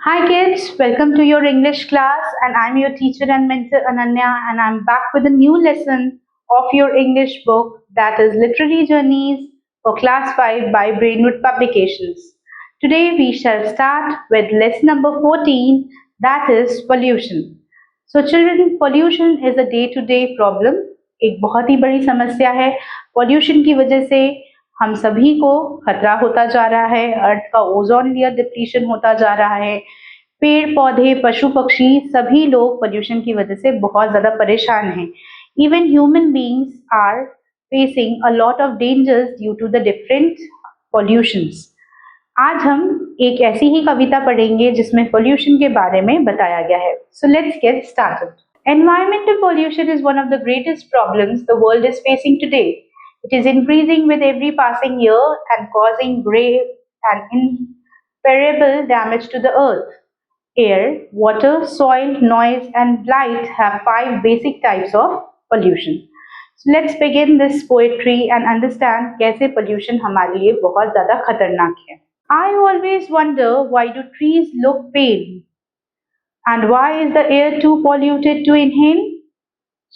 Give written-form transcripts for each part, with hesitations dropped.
Hi kids, welcome to your English class and I'm your teacher and mentor Ananya and I'm back with a new lesson of your English book that is Literary Journeys for Class 5 by Brainwood Publications. Today we shall start with lesson number 14, that is pollution. So children, pollution is a day-to-day problem. एक बहुत ही बड़ी समस्या है. Pollution की वजह से हम सभी को खतरा होता जा रहा है. अर्थ का ओजोन लेयर डिप्लीशन होता जा रहा है. पेड़ पौधे, पशु पक्षी सभी लोग पोल्यूशन की वजह से बहुत ज्यादा परेशान हैं. Even human beings are facing a lot of dangers due to the different pollutions. आज हम एक ऐसी ही कविता पढ़ेंगे जिसमें पोल्यूशन के बारे में बताया गया है. So let's get started. Environmental pollution is one of the greatest problems the world is facing today. It is increasing with every passing year and causing grave and irreparable damage to the earth. Air, water, soil, noise, and light have 5 basic types of pollution. So let's begin this poetry and understand कैसे pollution हमारे लिए बहुत ज़्यादा खतरनाक है. I always wonder why do trees look pale? And why is the air too polluted to inhale?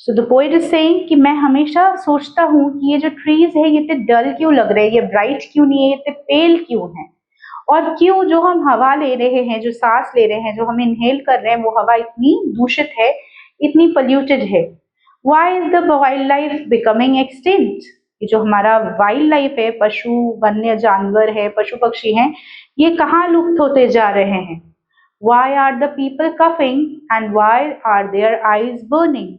So the poet is saying कि मैं हमेशा सोचता हूँ कि ये जो trees है ये इतने dull क्यों लग रहे हैं, ये bright क्यों नहीं है, ये इतने pale क्यों हैं, और क्यों जो हम हवा ले रहे हैं, जो सांस ले रहे हैं, जो हम इनहेल कर रहे हैं, वो हवा इतनी दूषित है, इतनी polluted है. Why is the wildlife becoming extinct? ये जो हमारा वाइल्ड लाइफ है, पशु वन्य जानवर है, पशु पक्षी हैं, ये कहाँ लुप्त होते जा रहे हैं. Why are the people coughing and why are their eyes burning?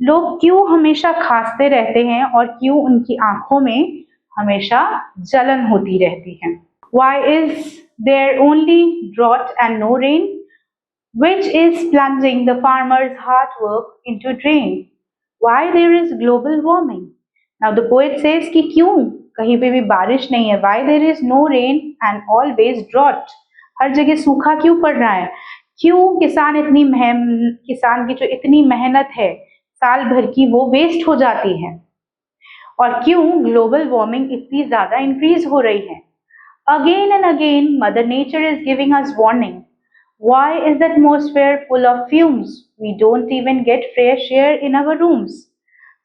लोग क्यों हमेशा खांसते रहते हैं और क्यों उनकी आंखों में हमेशा जलन होती रहती है. Why is there only drought and no rain? Which is plunging the farmer's hard work into drain? Why there is global warming? Now the poet says कि क्यों कहीं पे भी बारिश नहीं है. Why there is no rain and always drought? हर जगह सूखा क्यों पड़ रहा है. क्यों किसान की जो इतनी मेहनत है साल भर की वो वेस्ट हो जाती है. और क्यों ग्लोबल वार्मिंग इतनी ज्यादा इंक्रीज हो रही है. Again and again mother nature is giving us warning. Why is the atmosphere full of fumes? We don't even get fresh air in our rooms.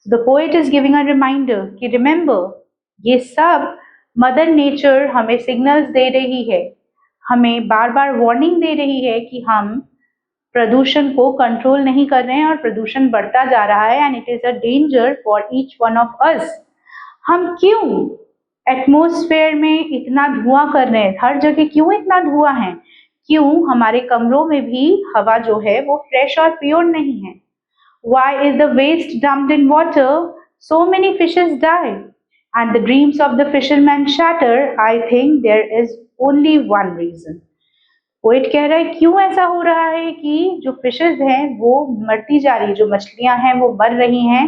The poet is giving a reminder कि remember, ये सब mother nature हमें signals दे रही है, हमें बार बार warning दे रही है कि हम प्रदूषण को कंट्रोल नहीं कर रहे हैं और प्रदूषण बढ़ता जा रहा है. And it is a danger for each one of us. हम क्यों एटमॉस्फेयर में इतना धुआं कर रहे हैं, हर जगह क्यों इतना धुआं है, क्यों हमारे कमरों में भी हवा जो है वो फ्रेश और प्योर नहीं है. Why is the waste dumped in water? So many fishes die and the dreams of the fishermen shatter. I think there is only one reason. Poet कह रहा है क्यों ऐसा हो रहा है कि जो फिशेस हैं वो मरती जा रही है, जो मछलियां हैं वो मर रही हैं.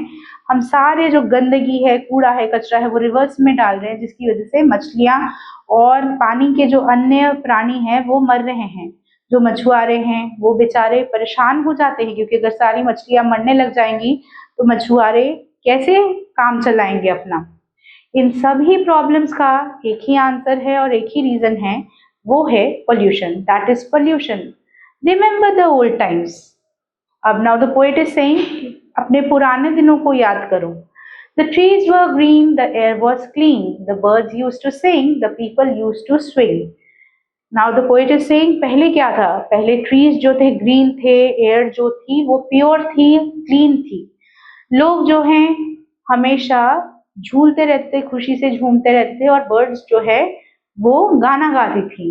हम सारे जो गंदगी है, कूड़ा है, कचरा है वो रिवर्स में डाल रहे हैं, जिसकी वजह से मछलियां और पानी के जो अन्य प्राणी हैं वो मर रहे हैं. जो मछुआरे हैं वो बेचारे परेशान हो जाते हैं क्योंकि अगर सारी मछलियां मरने लग जाएंगी तो मछुआरे कैसे काम चलाएंगे अपना. इन सभी प्रॉब्लम्स का एक ही आंसर है और एक ही रीजन है, वो है pollution. That is pollution. Remember the old times. अब now the poet is saying अपने पुराने दिनों को याद करो. The trees were green, the air was clean, the birds used to sing, the people used to swing. Now the poet is saying पहले क्या था. पहले ट्रीज जो थे ग्रीन थे, एयर जो थी वो प्योर थी, क्लीन थी. लोग जो हैं हमेशा झूलते रहते, खुशी से झूमते रहते, और बर्ड्स जो है वो गाना गाती थी.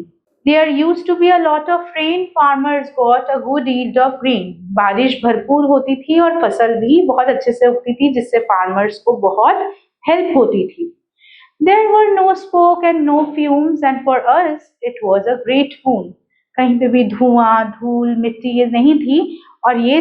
There used to be a lot of rain. Farmers got a good yield of grain. बारिश भरपूर होती थी और फसल भी बहुत अच्छे से उगती थी, जिससे फार्मर्स को बहुत हेल्प होती थी. There were no smoke and no fumes, and for us it was a great boon. कहीं पे भी धुआं, धूल, मिट्टी ये नहीं थी, और ये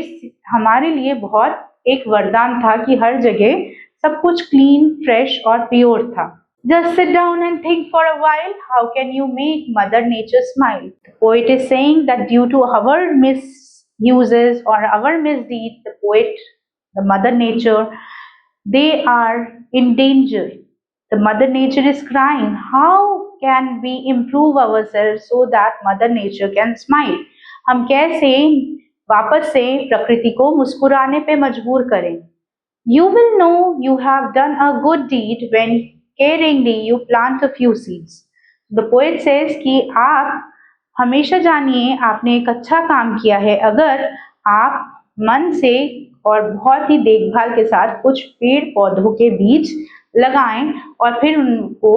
हमारे लिए बहुत एक वरदान था कि हर जगह सब कुछ क्लीन, फ्रेश और प्योर था. Just sit down and think for a while. How can you make Mother Nature smile? The poet is saying that due to our misuses or our misdeeds, the Mother Nature, they are in danger. The Mother Nature is crying. How can we improve ourselves so that Mother Nature can smile? हम कैसे वापस से प्रकृति को मुस्कुराने पे मजबूर करें। You will know you have done a good deed when caringly you plant a few seeds. The poet says कि आप हमेशा जानिए आपने एक अच्छा काम किया है अगर आप मन से और बहुत ही देखभाल के साथ कुछ पेड़ पौधों के बीज लगाएं और फिर उनको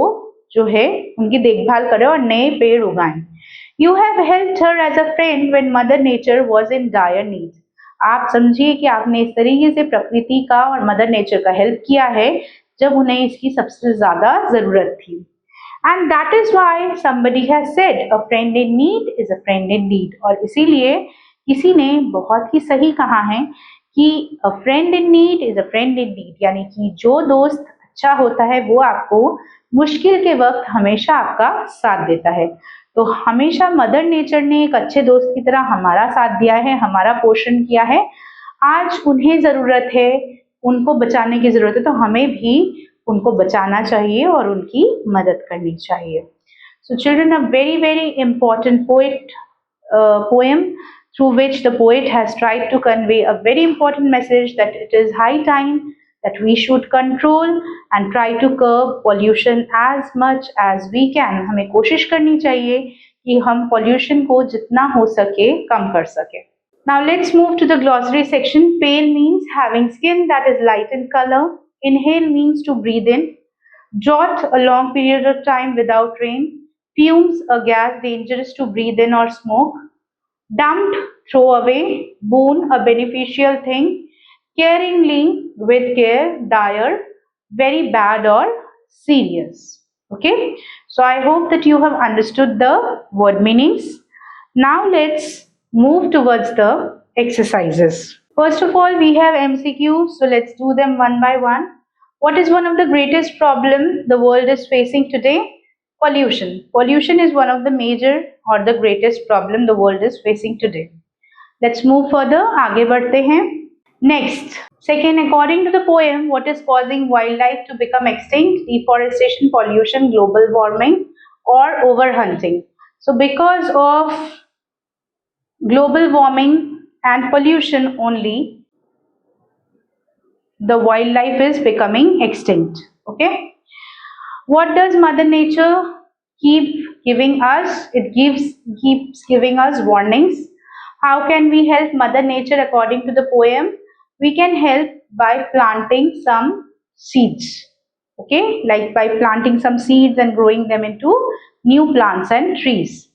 जो है उनकी देखभाल करें और नए पेड़ उगाएं। You have helped her as a friend when Mother Nature was in dire need. आप समझिए कि आपने इस तरीके से प्रकृति का और मदर नेचर का हेल्प किया है जब उन्हें इसकी सबसे ज्यादा जरूरत थी। And that is why somebody has said a friend in need is a friend indeed. और इसीलिए किसी ने बहुत ही सही कहा है कि a friend in need is a friend indeed, यानी कि जो दोस्त अच्छा होता है वो आपको मुश्किल के वक्त हमेशा आपका साथ देता है। तो हमेशा मदर नेचर ने एक अच्छे दोस्त की तरह हमारा साथ दिया है, हमारा पोषण किया है। आज उन्हें जरूरत है, उनको बचाने की जरूरत है, तो हमें भी उनको बचाना चाहिए और उनकी मदद करनी चाहिए। So children, a very important poem through which the poet has tried to convey a very important message that it is high time that we should control and try to curb pollution as much as we can. हमें कोशिश करनी चाहिए कि हम pollution को जितना हो सके कम कर सके। Now let's move to the glossary section. Pale means having skin that is light in color. Inhale means to breathe in. Drought, a long period of time without rain. Fumes, a gas dangerous to breathe in or smoke. Dumped, throw away. Boon, a beneficial thing. Caringly, with care, dire, very bad or serious. Okay, so I hope that you have understood the word meanings. Now let's move towards the exercises. First of all, we have MCQs, so let's do them one by one. What is one of the greatest problems the world is facing today? Pollution. Pollution is one of the major or the greatest problem the world is facing today. Let's move further. आगे बढ़ते हैं. Next, second, according to the poem, what is causing wildlife to become extinct? Deforestation, pollution, global warming, or overhunting. So because of global warming and pollution only, the wildlife is becoming extinct. Okay. What does Mother Nature keep giving us? It keeps giving us warnings. How can we help Mother Nature according to the poem? We can help by planting some seeds. Okay, like by planting some seeds and growing them into new plants and trees.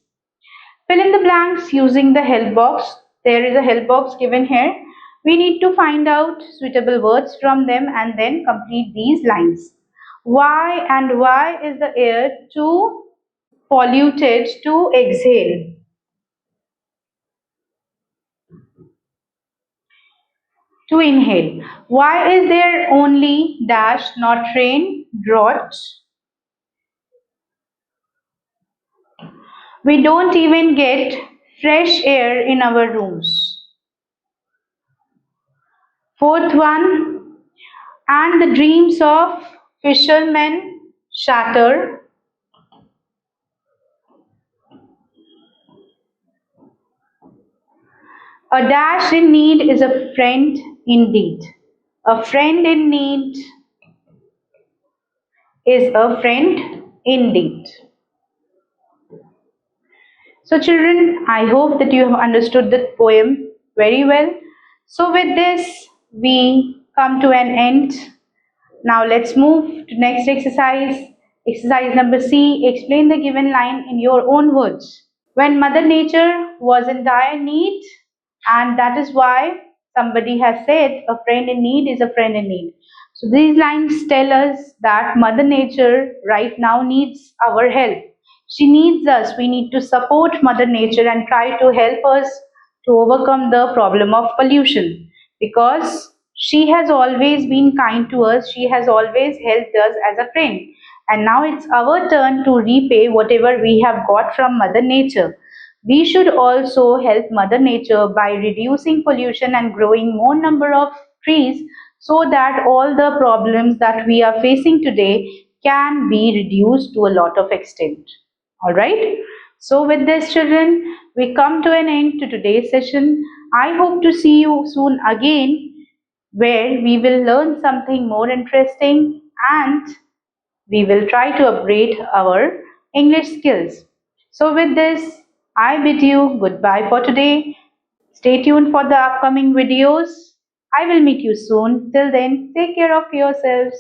Fill in the blanks using the help box. There is a help box given here. We need to find out suitable words from them and then complete these lines. Why is the air too polluted to exhale? To inhale. Why is there only dash, not rain, drought? We don't even get fresh air in our rooms. Fourth one, and the dreams of fishermen shatter. A dash in need is a friend indeed. A friend in need is a friend indeed. So children, I hope that you have understood the poem very well. So with this, we come to an end. Now let's move to next exercise. Exercise number C, explain the given line in your own words. When Mother Nature was in dire need, and that is why somebody has said a friend in need is a friend in need. So these lines tell us that Mother Nature right now needs our help. She needs us. We need to support Mother Nature and try to help us to overcome the problem of pollution, because she has always been kind to us. She has always helped us as a friend. And now it's our turn to repay whatever we have got from Mother Nature. We should also help Mother Nature by reducing pollution and growing more number of trees so that all the problems that we are facing today can be reduced to a lot of extent. All right. So with this children, we come to an end to today's session. I hope to see you soon again, where we will learn something more interesting and we will try to upgrade our English skills. So, with this, I bid you goodbye for today. Stay tuned for the upcoming videos. I will meet you soon. Till then, take care of yourselves.